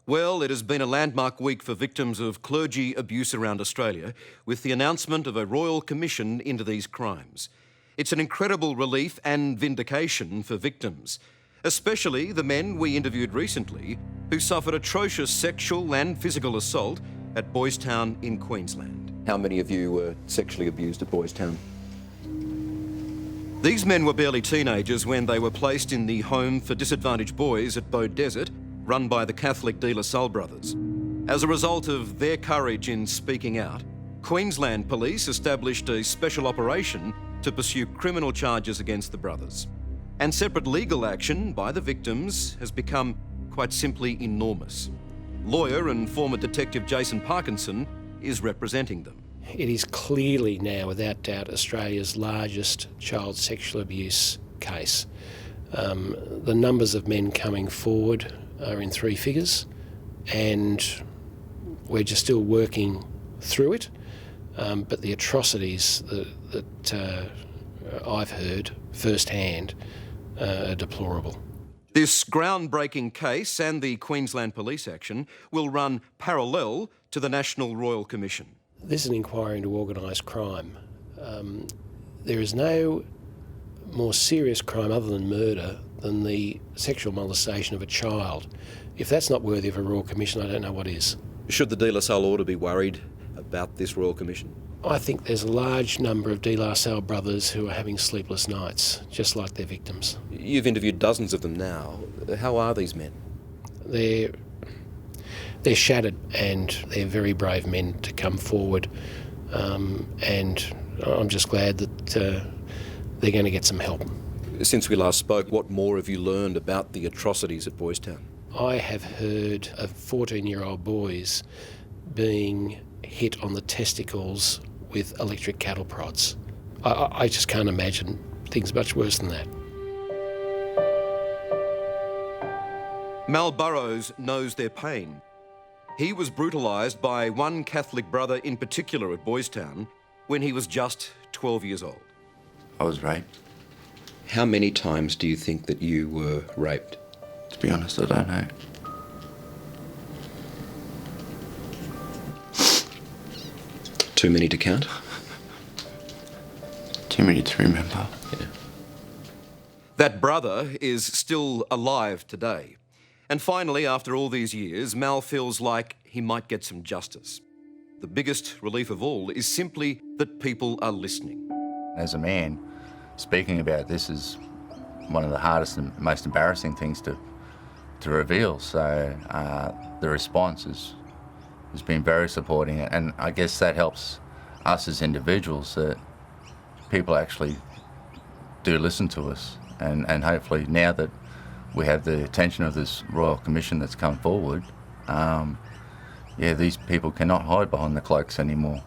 Well, it has been a landmark week for victims of clergy abuse around Australia, with the announcement of a royal commission into these crimes. It's an incredible relief and vindication for victims, especially the men we interviewed recently who suffered atrocious sexual and physical assault at Boystown in Queensland. How many of you were sexually abused at Boystown? These men were barely teenagers when they were placed in the Home for Disadvantaged Boys at Beaudesert, run by the Catholic De La Salle brothers. As a result of their courage in speaking out, Queensland Police established a special operation to pursue criminal charges against the brothers. And separate legal action by the victims has become quite simply enormous. Lawyer and former detective Jason Parkinson is representing them. It is clearly now, without doubt, Australia's largest child sexual abuse case. The numbers of men coming forward are in three figures, and we're just still working through it. But the atrocities that I've heard firsthand are deplorable. This groundbreaking case and the Queensland police action will run parallel to the National Royal Commission. This is an inquiry into organised crime. There is no more serious crime other than murder than the sexual molestation of a child. If that's not worthy of a Royal Commission, I don't know what is. Should the De La Salle Order be worried about this Royal Commission? I think there's a large number of De La Salle brothers who are having sleepless nights, just like their victims. You've interviewed dozens of them now. How are these men? They're shattered, and they're very brave men to come forward, and I'm just glad that they're going to get some help. Since we last spoke, what more have you learned about the atrocities at Boystown? I have heard of 14-year-old boys being hit on the testicles with electric cattle prods. I just can't imagine things much worse than that. Mal Burrows knows their pain. He was brutalised by one Catholic brother in particular at Boystown when he was just 12 years old. I was raped. How many times do you think that you were raped? To be honest, I don't know. Too many to count? Too many to remember. Yeah. That brother is still alive today. And finally, after all these years, Mal feels like he might get some justice. The biggest relief of all is simply that people are listening. As a man, speaking about this is one of the hardest and most embarrassing things to reveal. So the response has been very supporting, and I guess that helps us as individuals, that people actually do listen to us, and hopefully now that we have the attention of this Royal Commission that's come forward, these people cannot hide behind the cloaks anymore.